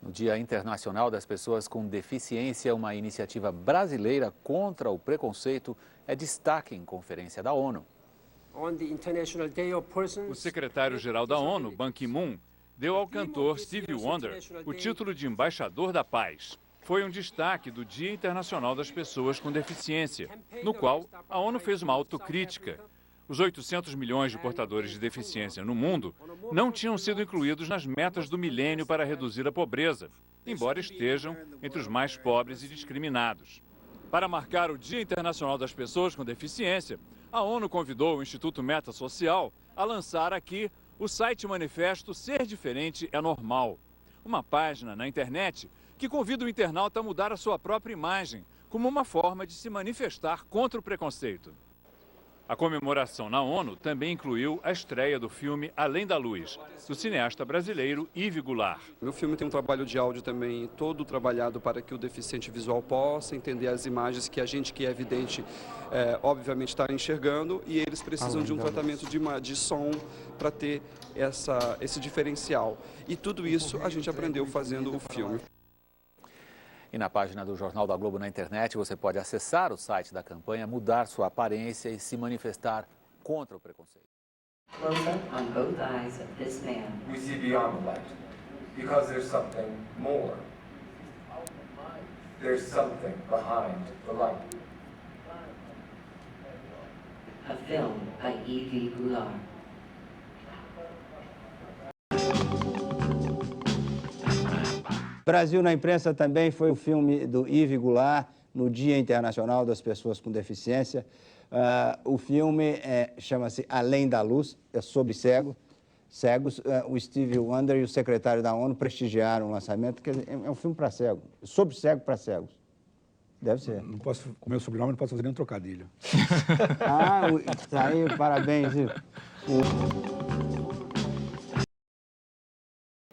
No Dia Internacional das Pessoas com Deficiência, uma iniciativa brasileira contra o preconceito é destaque em conferência da ONU. O secretário-geral da ONU, Ban Ki-moon, deu ao cantor Stevie Wonder o título de Embaixador da Paz. Foi um destaque do Dia Internacional das Pessoas com Deficiência, no qual a ONU fez uma autocrítica. Os 800 milhões de portadores de deficiência no mundo não tinham sido incluídos nas metas do milênio para reduzir a pobreza, embora estejam entre os mais pobres e discriminados. Para marcar o Dia Internacional das Pessoas com Deficiência, a ONU convidou o Instituto Meta Social a lançar aqui o site manifesto Ser Diferente é Normal, uma página na internet que convida o internauta a mudar a sua própria imagem como uma forma de se manifestar contra o preconceito. A comemoração na ONU também incluiu a estreia do filme Além da Luz, do cineasta brasileiro Yves Goulart. Meu filme tem um trabalho de áudio também todo trabalhado para que o deficiente visual possa entender as imagens que a gente que é evidente, obviamente está enxergando, e eles precisam de um tratamento de som para ter esse diferencial. E tudo isso a gente aprendeu fazendo o filme. E na página do Jornal da Globo na internet, você pode acessar o site da campanha, mudar sua aparência e se manifestar contra o preconceito. Close-up on both eyes of this man. We see beyond the light, because there's something more. There's something behind the light. A film by E.V. Goulart. Brasil na Imprensa também foi o filme do Yves Goulart, no Dia Internacional das Pessoas com Deficiência. O filme chama-se Além da Luz, é sobre cegos. O Stevie Wonder e o secretário da ONU prestigiaram o lançamento, que é um filme para cego, sobre cego para cegos. Deve ser. Não posso, com o meu sobrenome, não posso fazer nenhum trocadilho. Tá aí, parabéns, Ivo.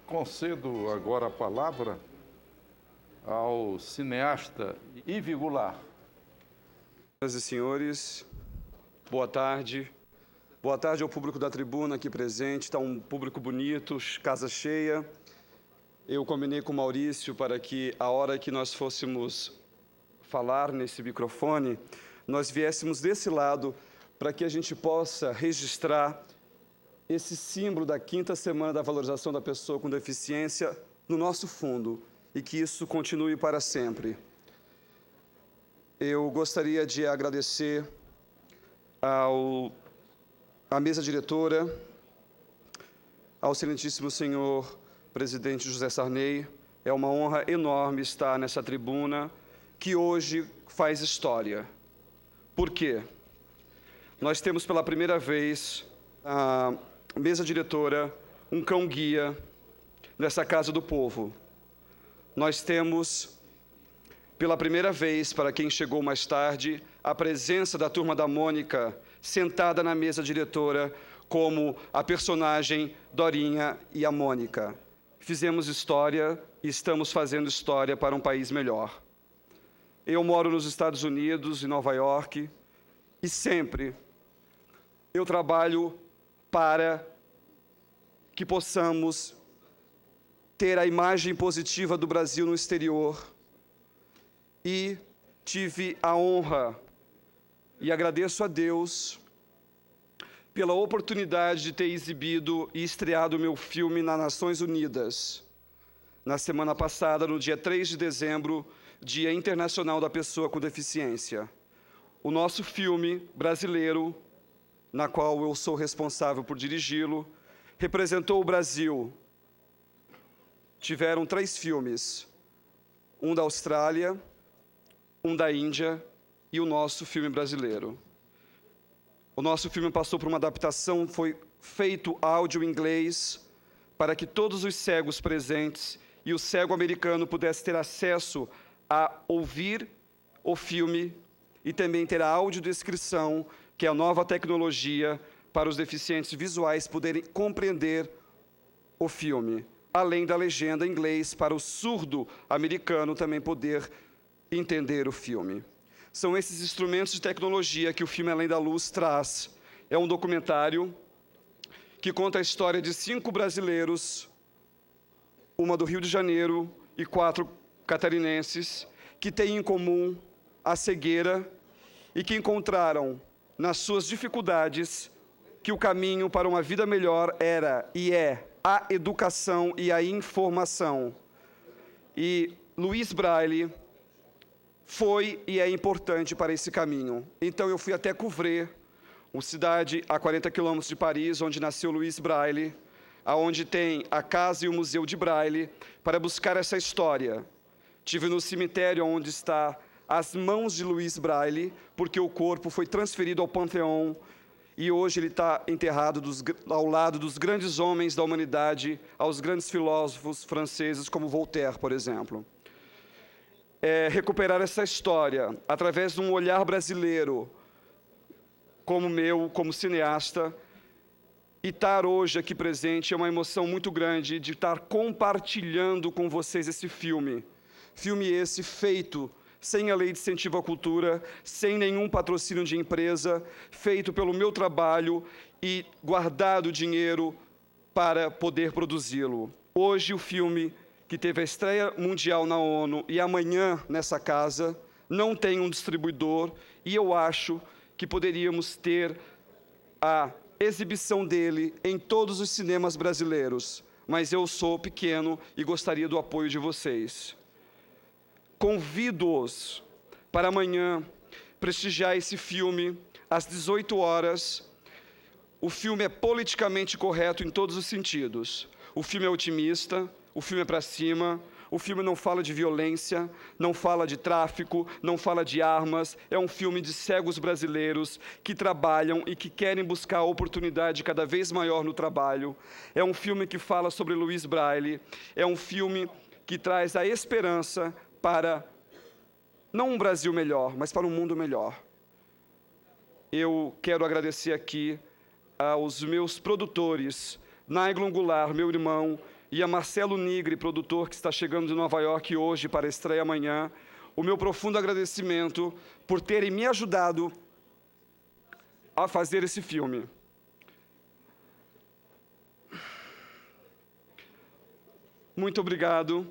Concedo agora a palavra ao cineasta Yves Goulart. Senhoras e senhores, boa tarde. Boa tarde ao público da tribuna aqui presente. Está um público bonito, casa cheia. Eu combinei com o Maurício para que, a hora que nós fôssemos falar nesse microfone, nós viéssemos desse lado para que a gente possa registrar esse símbolo da 5ª Semana da Valorização da Pessoa com Deficiência no nosso fundo e que isso continue para sempre. Eu gostaria de agradecer à mesa diretora, ao excelentíssimo senhor presidente José Sarney. É uma honra enorme estar nessa tribuna que hoje faz história. Por quê? Nós temos pela primeira vez mesa diretora, um cão-guia nessa Casa do Povo. Nós temos, pela primeira vez, para quem chegou mais tarde, a presença da Turma da Mônica sentada na mesa diretora como a personagem Dorinha e a Mônica. Fizemos história e estamos fazendo história para um país melhor. Eu moro nos Estados Unidos, em Nova York, e sempre eu trabalho para que possamos ter a imagem positiva do Brasil no exterior. E tive a honra e agradeço a Deus pela oportunidade de ter exibido e estreado o meu filme nas Nações Unidas, na semana passada, no dia 3 de dezembro, Dia Internacional da Pessoa com Deficiência. O nosso filme brasileiro, na qual eu sou responsável por dirigi-lo, representou o Brasil. Tiveram 3 filmes, um da Austrália, um da Índia e o nosso filme brasileiro. O nosso filme passou por uma adaptação, foi feito áudio em inglês para que todos os cegos presentes e o cego americano pudessem ter acesso a ouvir o filme e também ter a audiodescrição, que é a nova tecnologia para os deficientes visuais poderem compreender o filme, além da legenda em inglês para o surdo americano também poder entender o filme. São esses instrumentos de tecnologia que o filme Além da Luz traz. É um documentário que conta a história de 5 brasileiros, uma do Rio de Janeiro e 4 catarinenses que têm em comum a cegueira e que encontraram nas suas dificuldades que o caminho para uma vida melhor era e é a educação e a informação. E Louis Braille foi e é importante para esse caminho. Então eu fui até Couvray, uma cidade a 40 quilômetros de Paris, onde nasceu Louis Braille, aonde tem a casa e o museu de Braille, para buscar essa história. Tive no cemitério onde está as mãos de Louis Braille, porque o corpo foi transferido ao Panteão e hoje ele está enterrado ao lado dos grandes homens da humanidade, aos grandes filósofos franceses como Voltaire, por exemplo. Recuperar essa história através de um olhar brasileiro, como cineasta, e estar hoje aqui presente é uma emoção muito grande de estar compartilhando com vocês esse filme. Filme esse feito sem a lei de incentivo à cultura, sem nenhum patrocínio de empresa, feito pelo meu trabalho e guardado dinheiro para poder produzi-lo. Hoje o filme, que teve a estreia mundial na ONU e amanhã nessa casa, não tem um distribuidor e eu acho que poderíamos ter a exibição dele em todos os cinemas brasileiros, mas eu sou pequeno e gostaria do apoio de vocês. Convido-os para amanhã prestigiar esse filme às 18 horas. O filme é politicamente correto em todos os sentidos. O filme é otimista, o filme é para cima, o filme não fala de violência, não fala de tráfico, não fala de armas. É um filme de cegos brasileiros que trabalham e que querem buscar a oportunidade cada vez maior no trabalho. É um filme que fala sobre Louis Braille. É um filme que traz a esperança para, não um Brasil melhor, mas para um mundo melhor. Eu quero agradecer aqui aos meus produtores, Naiglon Goulart, meu irmão, e a Marcelo Nigri, produtor que está chegando de Nova York hoje para a estreia amanhã, o meu profundo agradecimento por terem me ajudado a fazer esse filme. Muito obrigado.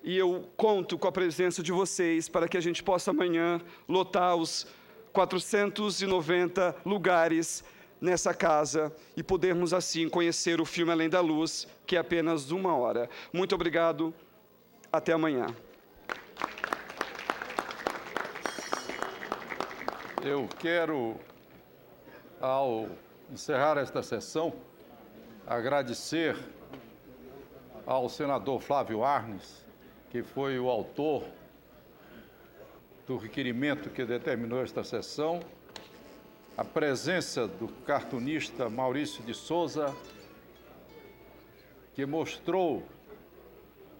E eu conto com a presença de vocês para que a gente possa amanhã lotar os 490 lugares nessa casa e podermos assim conhecer o filme Além da Luz, que é apenas 1 hora. Muito obrigado. Até amanhã. Eu quero, ao encerrar esta sessão, agradecer ao senador Flávio Arnes, que foi o autor do requerimento que determinou esta sessão, a presença do cartunista Maurício de Souza, que mostrou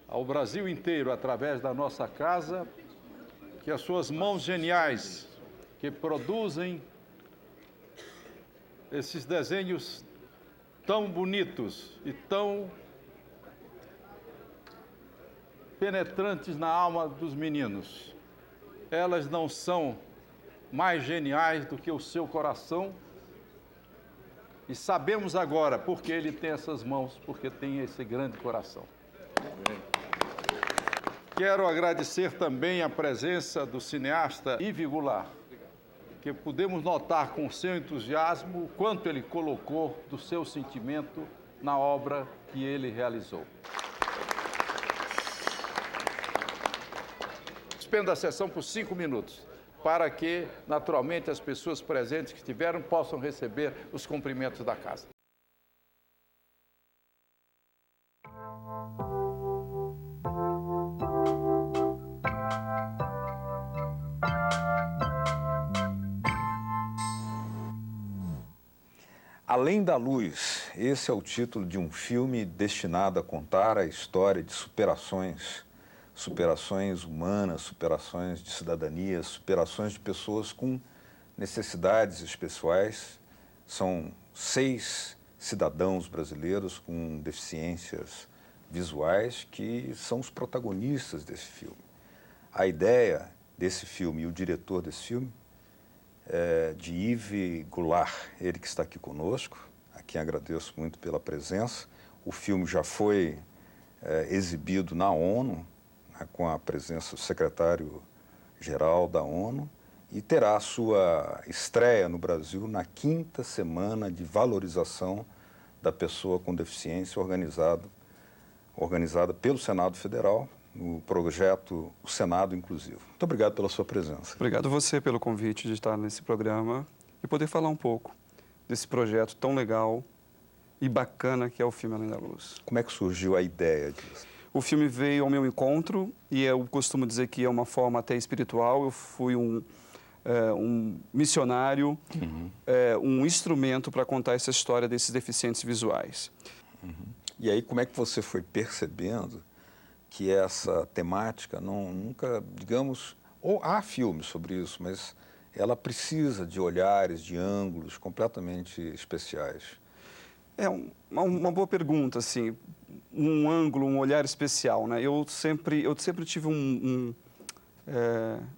ao Brasil inteiro, através da nossa casa, que as suas mãos geniais, que produzem esses desenhos tão bonitos e tão penetrantes na alma dos meninos, elas não são mais geniais do que o seu coração. E sabemos agora porque ele tem essas mãos, porque tem esse grande coração. Quero agradecer também a presença do cineasta Yves Goulart, que pudemos notar com seu entusiasmo o quanto ele colocou do seu sentimento na obra que ele realizou. Suspendo a sessão por 5 minutos, para que, naturalmente, as pessoas presentes que estiveram possam receber os cumprimentos da casa. Além da Luz, esse é o título de um filme destinado a contar a história de superações humanas, superações de cidadania, superações de pessoas com necessidades pessoais. São 6 cidadãos brasileiros com deficiências visuais que são os protagonistas desse filme. A ideia desse filme e o diretor desse filme é de Yves Goulart, ele que está aqui conosco, a quem agradeço muito pela presença. O filme já foi exibido na ONU, né, com a presença do secretário-geral da ONU, e terá sua estreia no Brasil na 5ª Semana de Valorização da Pessoa com Deficiência, organizada pelo Senado Federal, no projeto O Senado Inclusivo. Muito obrigado pela sua presença. Obrigado a você pelo convite de estar nesse programa e poder falar um pouco desse projeto tão legal e bacana que é o filme Além da Luz. Como é que surgiu a ideia disso? O filme veio ao meu encontro e eu costumo dizer que é uma forma até espiritual. Eu fui um missionário, um instrumento para contar essa história desses deficientes visuais. E aí, como é que você foi percebendo que essa temática nunca, digamos, ou há filmes sobre isso, mas ela precisa de olhares, de ângulos completamente especiais? É uma boa pergunta, assim, um ângulo, um olhar especial, né? Eu sempre tive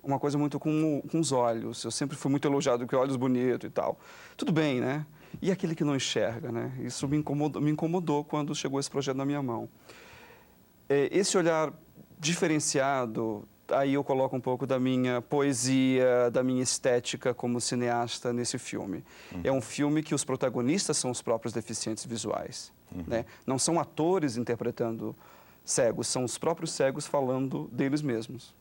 uma coisa muito com os olhos. Eu sempre fui muito elogiado com olhos bonitos e tal. Tudo bem, né? E aquele que não enxerga, né? Isso me incomodou quando chegou esse projeto na minha mão. Esse olhar diferenciado, aí eu coloco um pouco da minha poesia, da minha estética como cineasta nesse filme. É um filme que os protagonistas são os próprios deficientes visuais, né? Não são atores interpretando cegos, são os próprios cegos falando deles mesmos.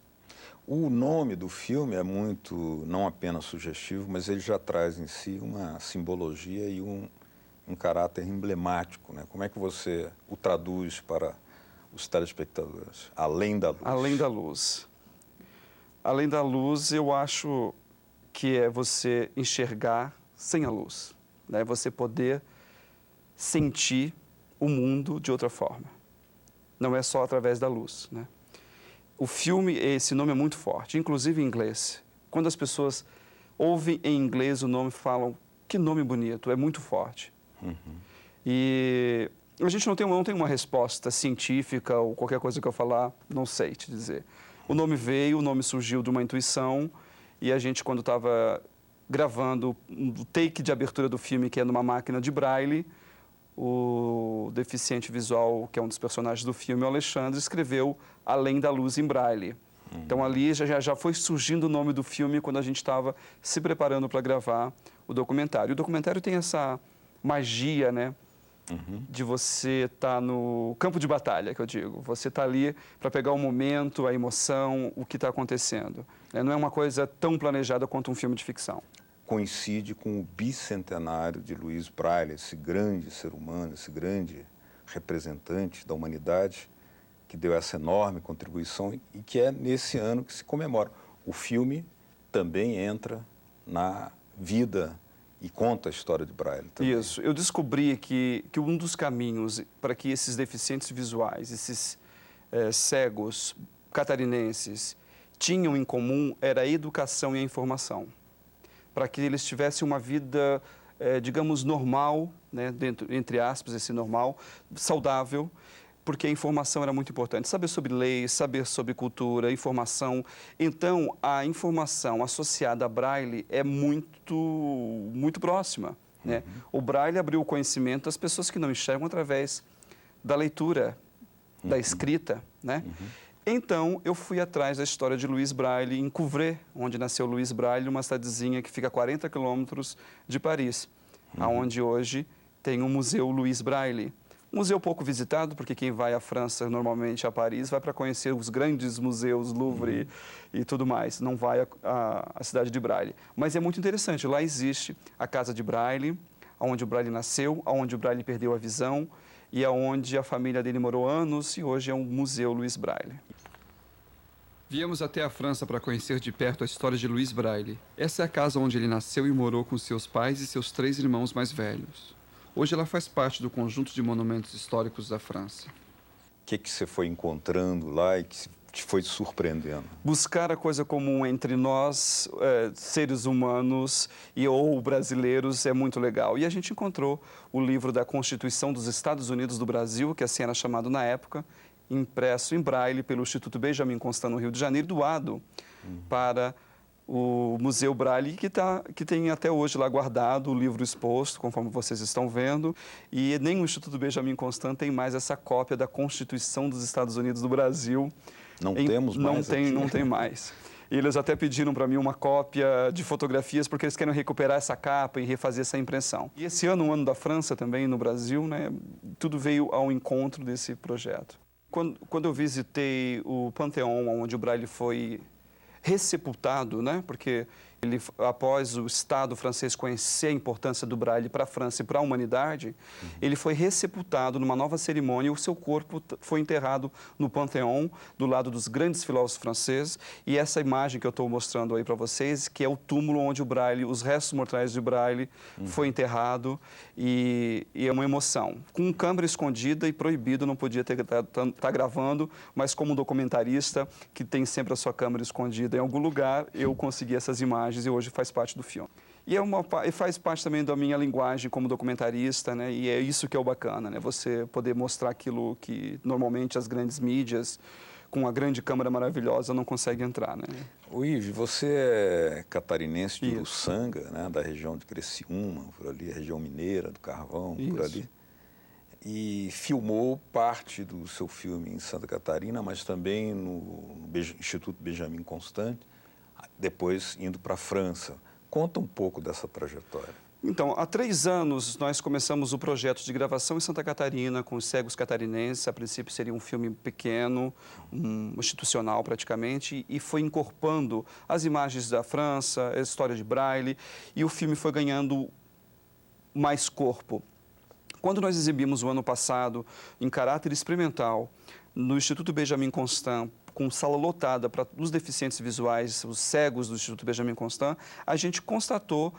O nome do filme é muito, não apenas sugestivo, mas ele já traz em si uma simbologia e um caráter emblemático, né? Como é que você o traduz para os telespectadores? Além da luz. Além da luz. Além da luz, eu acho que é você enxergar sem a luz, né? Você poder sentir o mundo de outra forma. Não é só através da luz, né? O filme, esse nome é muito forte, inclusive em inglês. Quando as pessoas ouvem em inglês o nome, falam, que nome bonito, é muito forte. E a gente não tem uma resposta científica ou qualquer coisa que eu falar, não sei te dizer. O nome veio, o nome surgiu de uma intuição e a gente, quando estava gravando o take de abertura do filme, que é numa máquina de braille, o deficiente visual, que é um dos personagens do filme, o Alexandre, escreveu Além da Luz em braille. Então ali já foi surgindo o nome do filme quando a gente estava se preparando para gravar o documentário. O documentário tem essa magia, né? De você estar no campo de batalha, que eu digo. Você está ali para pegar o momento, a emoção, o que está acontecendo. Não é uma coisa tão planejada quanto um filme de ficção. Coincide com o bicentenário de Louis Braille, esse grande ser humano, esse grande representante da humanidade, que deu essa enorme contribuição e que é nesse ano que se comemora. O filme também entra na vida e conta a história de Braille também. Isso. Eu descobri que um dos caminhos para que esses deficientes visuais, esses cegos catarinenses, tinham em comum era a educação e a informação. Para que eles tivessem uma vida, digamos, normal, né, entre aspas, esse normal, saudável, porque a informação era muito importante. Saber sobre leis, saber sobre cultura, informação. Então, a informação associada a Braille é muito próxima, né? O Braille abriu o conhecimento às pessoas que não enxergam através da leitura, da escrita, né? Então, eu fui atrás da história de Louis Braille em Couvray, onde nasceu Louis Braille, uma cidadezinha que fica a 40 quilômetros de Paris, onde hoje tem o Museu Louis Braille. Um museu pouco visitado, porque quem vai à França, normalmente a Paris, vai para conhecer os grandes museus, Louvre e tudo mais, não vai à cidade de Braille. Mas é muito interessante, lá existe a Casa de Braille, onde o Braille nasceu, onde o Braille perdeu a visão, e aonde a família dele morou anos, e hoje é um Museu Louis Braille. Viemos até a França para conhecer de perto a história de Louis Braille. Essa é a casa onde ele nasceu e morou com seus pais e seus 3 irmãos mais velhos. Hoje ela faz parte do conjunto de monumentos históricos da França. O que você foi encontrando lá e que te foi surpreendendo? Buscar a coisa comum entre nós, seres humanos ou brasileiros, é muito legal. E a gente encontrou o livro da Constituição dos Estados Unidos do Brasil, que assim era chamado na época, impresso em braille pelo Instituto Benjamin Constant, no Rio de Janeiro, doado para o Museu Braille, que tem até hoje lá guardado o livro exposto, conforme vocês estão vendo, e nem o Instituto Benjamin Constant tem mais essa cópia da Constituição dos Estados Unidos do Brasil. Não temos mais aqui. Não tem mais. Eles até pediram para mim uma cópia de fotografias, porque eles querem recuperar essa capa e refazer essa impressão. E esse ano, o ano da França também, no Brasil, né, tudo veio ao encontro desse projeto. Quando eu visitei o Panteão, onde o Braille foi ressepultado, né? Porque ele, após o Estado francês conhecer a importância do Braille para a França e para a humanidade, ele foi ressepultado numa nova cerimônia e o seu corpo foi enterrado no Panteão, do lado dos grandes filósofos franceses. E essa imagem que eu estou mostrando aí para vocês, que é o túmulo onde o Braille, os restos mortais de Braille, foi enterrado, e é uma emoção. Com câmera escondida e proibido, não podia estar gravando, mas como documentarista, que tem sempre a sua câmera escondida em algum lugar, eu consegui essas imagens e hoje faz parte do filme. E faz parte também da minha linguagem como documentarista, né? E é isso que é o bacana, né? Você poder mostrar aquilo que normalmente as grandes mídias, com uma grande câmera maravilhosa, não conseguem entrar, né? O Yves, você é catarinense de Uruçanga, né? Da região de Criciúma, por ali, a região mineira, do Carvão, por ali. E filmou parte do seu filme em Santa Catarina, mas também no Instituto Benjamin Constant, depois indo para a França. Conta um pouco dessa trajetória. Então, há 3 anos nós começamos o projeto de gravação em Santa Catarina com os cegos catarinenses. A princípio seria um filme pequeno, institucional praticamente, e foi incorporando as imagens da França, a história de Braille, e o filme foi ganhando mais corpo. Quando nós exibimos o ano passado, em caráter experimental, no Instituto Benjamin Constant, com sala lotada para os deficientes visuais, os cegos do Instituto Benjamin Constant, a gente constatou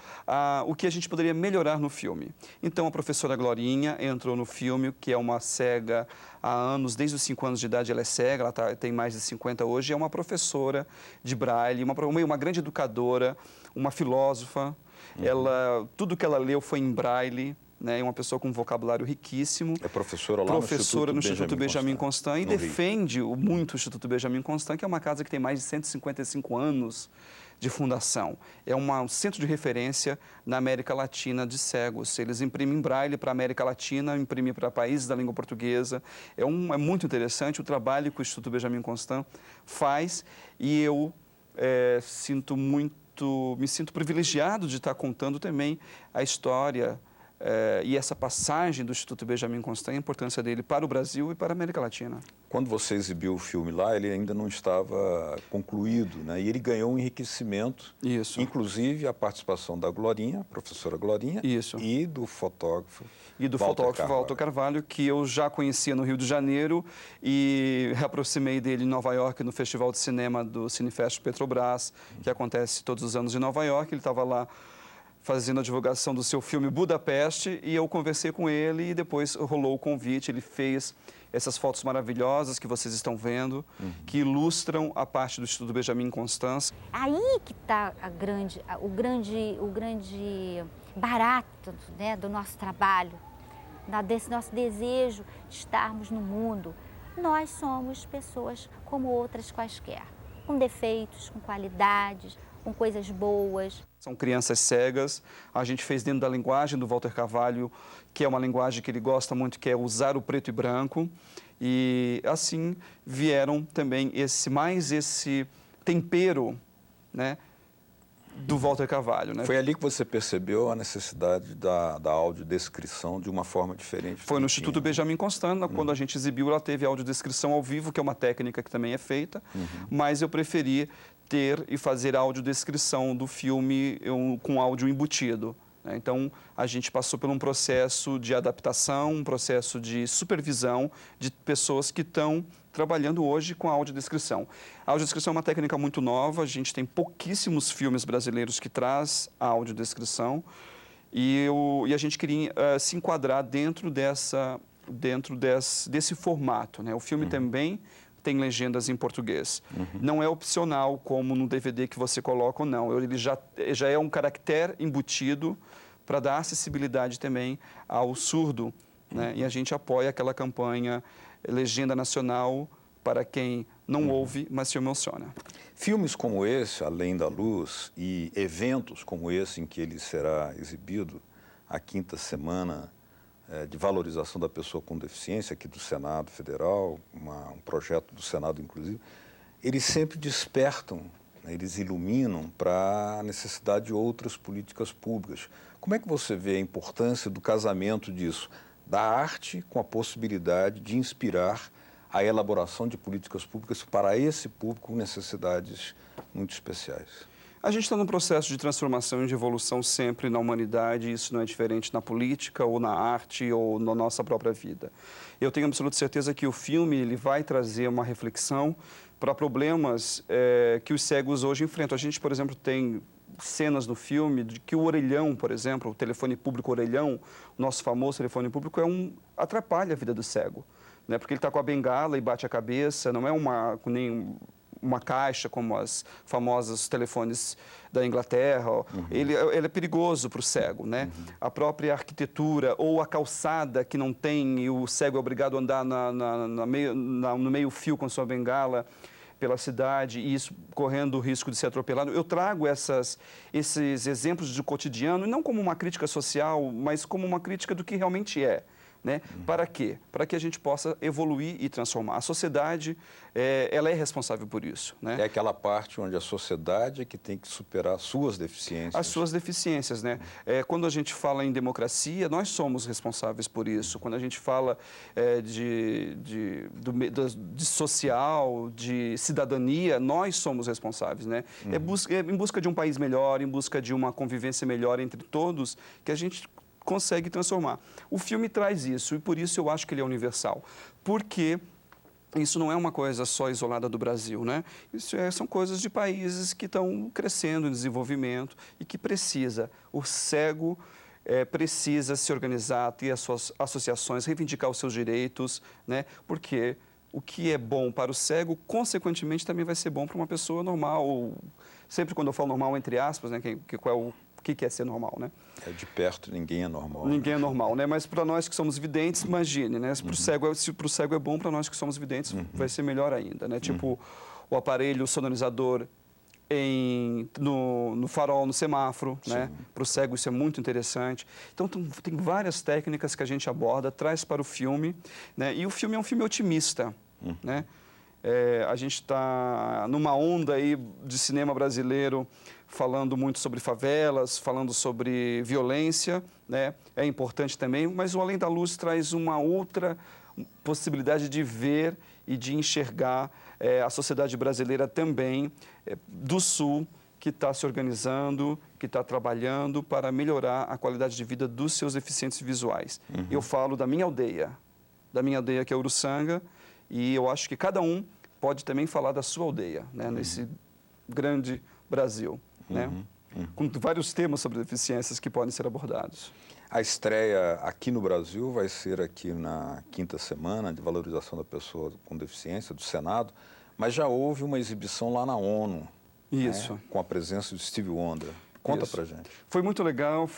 o que a gente poderia melhorar no filme. Então, a professora Glorinha entrou no filme, que é uma cega há anos, desde os 5 anos de idade ela é cega, ela tem mais de 50 hoje, é uma professora de Braille, uma grande educadora, uma filósofa. Tudo que ela leu foi em Braille. É uma pessoa com um vocabulário riquíssimo. É professora lá no Instituto Benjamin Constant e defende muito o Instituto Benjamin Constant, que é uma casa que tem mais de 155 anos de fundação. É um centro de referência na América Latina de cegos. Eles imprimem Braille para a América Latina, imprimem para países da língua portuguesa. É muito interessante o trabalho que o Instituto Benjamin Constant faz, e eu me sinto privilegiado de estar contando também a história e essa passagem do Instituto Benjamin Constant, a importância dele para o Brasil e para a América Latina. Quando você exibiu o filme lá, ele ainda não estava concluído, né? E ele ganhou um enriquecimento, inclusive a participação da Glorinha, a professora Glorinha, e do fotógrafo Walter Carvalho, que eu já conhecia no Rio de Janeiro e reaproximei dele em Nova York, no Festival de Cinema do Cinefest Petrobras, que acontece todos os anos em Nova York. Ele estava lá fazendo a divulgação do seu filme Budapeste, e eu conversei com ele e depois rolou o convite. Ele fez essas fotos maravilhosas que vocês estão vendo, que ilustram a parte do Instituto Benjamin Constant. Aí que está o grande barato, né, do nosso trabalho, desse nosso desejo de estarmos no mundo. Nós somos pessoas como outras quaisquer, com defeitos, com qualidades, com coisas boas. São crianças cegas. A gente fez dentro da linguagem do Walter Carvalho, que é uma linguagem que ele gosta muito, que é usar o preto e branco. E assim vieram também esse tempero, né, do Walter Carvalho, né? Foi ali que você percebeu a necessidade da audiodescrição de uma forma diferente? Foi no Instituto Benjamin Constant, quando a gente exibiu, ela teve audiodescrição ao vivo, que é uma técnica que também é feita, mas eu preferi ter e fazer a audiodescrição do filme com áudio embutido. Então, a gente passou por um processo de adaptação, um processo de supervisão de pessoas que estão trabalhando hoje com a audiodescrição. A audiodescrição é uma técnica muito nova, a gente tem pouquíssimos filmes brasileiros que traz a audiodescrição, e a gente queria se enquadrar dentro desse formato, né? O filme também tem legendas em português. Não é opcional, como no DVD que você coloca ou não. Ele já é um caractere embutido para dar acessibilidade também ao surdo, né? E a gente apoia aquela campanha Legenda Nacional para quem não ouve, mas se emociona. Filmes como esse, Além da Luz, e eventos como esse em que ele será exibido, a 5ª semana de valorização da pessoa com deficiência aqui do Senado Federal, um projeto do Senado inclusive, eles sempre despertam, né, eles iluminam para a necessidade de outras políticas públicas. Como é que você vê a importância do casamento disso, da arte com a possibilidade de inspirar a elaboração de políticas públicas para esse público com necessidades muito especiais? A gente está num processo de transformação e de evolução sempre na humanidade, e isso não é diferente na política, ou na arte, ou na nossa própria vida. Eu tenho absoluta certeza que o filme ele vai trazer uma reflexão para problemas que os cegos hoje enfrentam. A gente, por exemplo, tem cenas no filme de que o orelhão, por exemplo, o telefone público orelhão, o nosso famoso telefone público, atrapalha a vida do cego, né? Porque ele está com a bengala e bate a cabeça, não é nem uma caixa como as famosas telefones da Inglaterra. Ele é perigoso para o cego, né? A própria arquitetura ou a calçada que não tem e o cego é obrigado a andar no meio fio com sua bengala pela cidade e isso correndo o risco de ser atropelado. Eu trago esses exemplos do cotidiano, não como uma crítica social, mas como uma crítica do que realmente é. Né? Para quê? Para que a gente possa evoluir e transformar. A sociedade, ela é responsável por isso. Né? É aquela parte onde a sociedade é que tem que superar suas deficiências. As suas deficiências, né? Quando a gente fala em democracia, nós somos responsáveis por isso. Quando a gente fala de social, de cidadania, nós somos responsáveis, né? Em busca de um país melhor, em busca de uma convivência melhor entre todos, que a gente consegue transformar. O filme traz isso e por isso eu acho que ele é universal. Porque isso não é uma coisa só isolada do Brasil, né? Isso são coisas de países que estão crescendo em desenvolvimento e que o cego precisa se organizar, ter as suas associações, reivindicar os seus direitos, né? Porque o que é bom para o cego, consequentemente, também vai ser bom para uma pessoa normal. Sempre quando eu falo normal, entre aspas, né? O que é ser normal, né? De perto ninguém é normal. Ninguém é normal, né? Mas para nós que somos videntes, imagine, né? Se para o cego é bom, para nós que somos videntes vai ser melhor ainda, né? Tipo o aparelho sonorizador no farol, no semáforo, né? Para o cego isso é muito interessante. Então tem várias técnicas que a gente aborda, traz para o filme, né? E o filme é um filme otimista, né? A gente está numa onda aí de cinema brasileiro falando muito sobre favelas, falando sobre violência, né? É importante também, mas o Além da Luz traz uma outra possibilidade de ver e de enxergar a sociedade brasileira também do Sul, que está se organizando, que está trabalhando para melhorar a qualidade de vida dos seus deficientes visuais. Eu falo da minha aldeia que é Uruçanga, e eu acho que cada um pode também falar da sua aldeia, né? Nesse grande Brasil, né? Com vários temas sobre deficiências que podem ser abordados. A estreia aqui no Brasil vai ser aqui na 5ª semana de valorização da pessoa com deficiência do Senado, mas já houve uma exibição lá na ONU, isso, né? Com a presença de Stevie Wonder. Conta pra gente. Foi muito legal,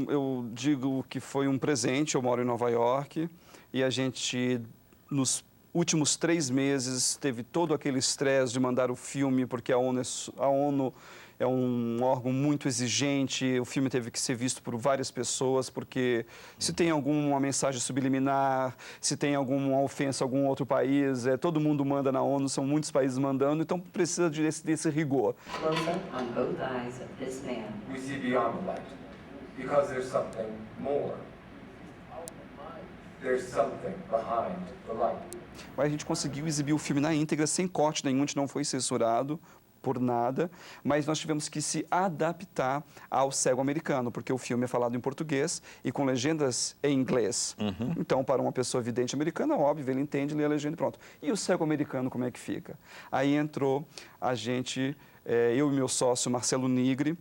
eu digo que foi um presente. Eu moro em Nova York e a gente, nos últimos 3 meses, teve todo aquele estresse de mandar o filme, porque a ONU é um órgão muito exigente, o filme teve que ser visto por várias pessoas, porque se tem alguma mensagem subliminar, se tem alguma ofensa a algum outro país, todo mundo manda na ONU, são muitos países mandando, então precisa desse rigor. Close up on both eyes of this man. We see beyond the light, because there's something more. There's something behind the light. Mas a gente conseguiu exibir o filme na íntegra, sem corte nenhum, a gente não foi censurado por nada, mas nós tivemos que se adaptar ao cego americano, porque o filme é falado em português e com legendas em inglês. Então, para uma pessoa vidente americana, óbvio, ele entende, lê a legenda e pronto. E o cego americano, como é que fica? Aí entrou a gente, eu e meu sócio, Marcelo Nigri,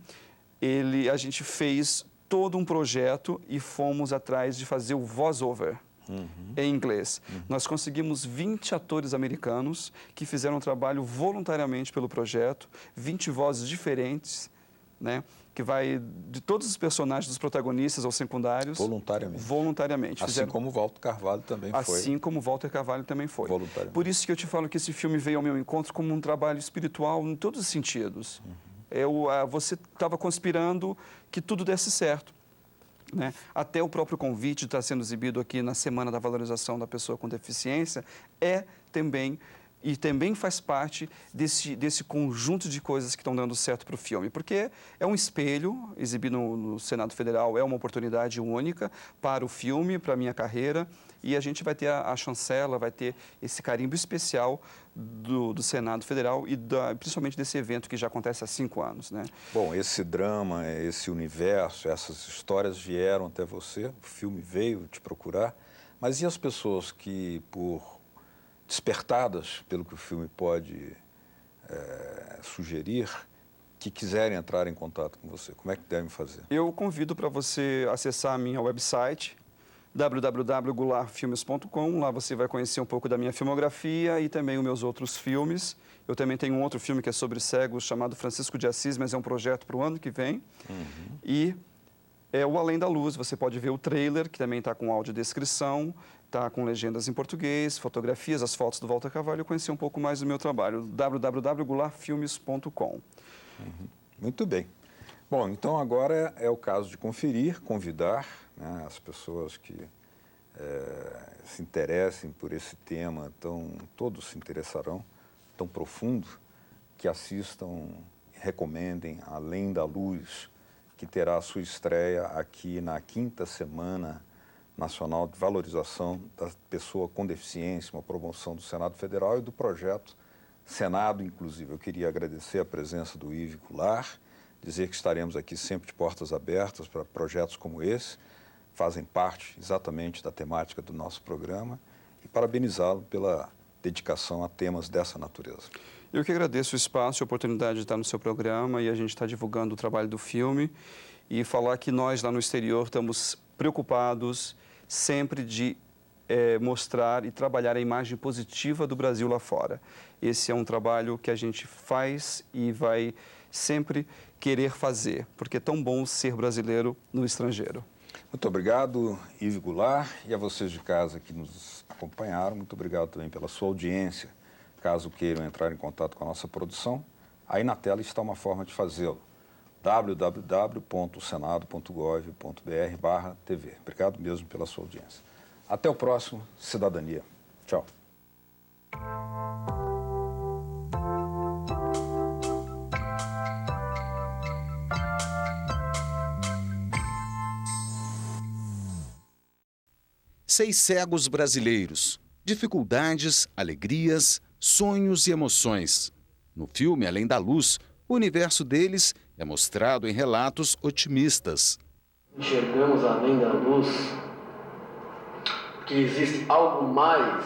a gente fez todo um projeto e fomos atrás de fazer o voice-over. Em inglês. Nós conseguimos 20 atores americanos que fizeram um trabalho voluntariamente pelo projeto, 20 vozes diferentes né? Que vai de todos os personagens, dos protagonistas aos secundários. Voluntariamente. Voluntariamente. Assim como o Walter Carvalho também foi. Assim como o Walter Carvalho também foi. Voluntariamente. Por isso que eu te falo que esse filme veio ao meu encontro como um trabalho espiritual em todos os sentidos. Você estava conspirando que tudo desse certo. Né? Até o próprio convite está sendo exibido aqui na Semana da Valorização da Pessoa com Deficiência também faz parte desse conjunto de coisas que estão dando certo para o filme, porque é um espelho exibido no Senado Federal, é uma oportunidade única para o filme, para a minha carreira, e a gente vai ter a chancela, vai ter esse carimbo especial do Senado Federal e principalmente desse evento que já acontece há 5 anos. Né? Bom, esse drama, esse universo, essas histórias vieram até você, o filme veio te procurar, mas e as pessoas que, despertadas pelo que o filme pode sugerir, que quiserem entrar em contato com você, como é que devem fazer? Eu convido para você acessar a minha website, www.gularfilmes.com. Lá você vai conhecer um pouco da minha filmografia e também os meus outros filmes. Eu também tenho um outro filme que é sobre cegos, chamado Francisco de Assis, mas é um projeto para o ano que vem. E é o Além da Luz. Você pode ver o trailer, que também está com audiodescrição, está com legendas em português, fotografias, as fotos do Walter Carvalho. Eu conheci um pouco mais do meu trabalho, www.gularfilmes.com. Muito bem. Bom, então agora é o caso de convidar, né, as pessoas que se interessem por esse tema, todos se interessarão, tão profundo, que assistam e recomendem Além da Luz, que terá a sua estreia aqui na 5ª Semana Nacional de Valorização da Pessoa com Deficiência, uma promoção do Senado Federal e do projeto Senado, inclusive. Eu queria agradecer a presença do Yves Goulart, dizer que estaremos aqui sempre de portas abertas para projetos como esse, fazem parte exatamente da temática do nosso programa, e parabenizá-lo pela dedicação a temas dessa natureza. Eu que agradeço o espaço e a oportunidade de estar no seu programa, e a gente está divulgando o trabalho do filme, e falar que nós lá no exterior estamos preocupados sempre de mostrar e trabalhar a imagem positiva do Brasil lá fora. Esse é um trabalho que a gente faz e vai sempre querer fazer, porque é tão bom ser brasileiro no estrangeiro. Muito obrigado, Yves Goulart, e a vocês de casa que nos acompanharam, muito obrigado também pela sua audiência. Caso queiram entrar em contato com a nossa produção, aí na tela está uma forma de fazê-lo, www.senado.gov.br/TV. Obrigado mesmo pela sua audiência. Até o próximo Cidadania. Tchau. Seis cegos brasileiros. Dificuldades, alegrias, sonhos e emoções. No filme Além da Luz, o universo deles é mostrado em relatos otimistas. Enxergamos além da luz que existe algo mais,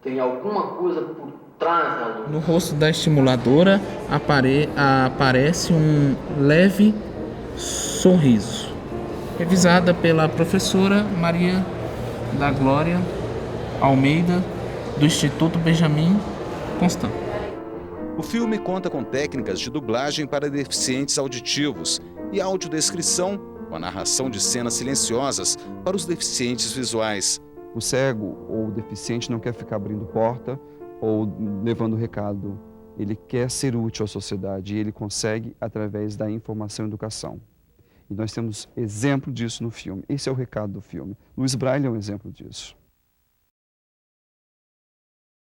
tem alguma coisa por trás da luz. No rosto da estimuladora aparece um leve sorriso. Revisada pela professora Maria da Glória Almeida, do Instituto Benjamin Constant. O filme conta com técnicas de dublagem para deficientes auditivos e audiodescrição com a narração de cenas silenciosas para os deficientes visuais. O cego ou o deficiente não quer ficar abrindo porta ou levando recado. Ele quer ser útil à sociedade e ele consegue através da informação e educação. E nós temos exemplo disso no filme. Esse é o recado do filme. Luiz Braille é um exemplo disso.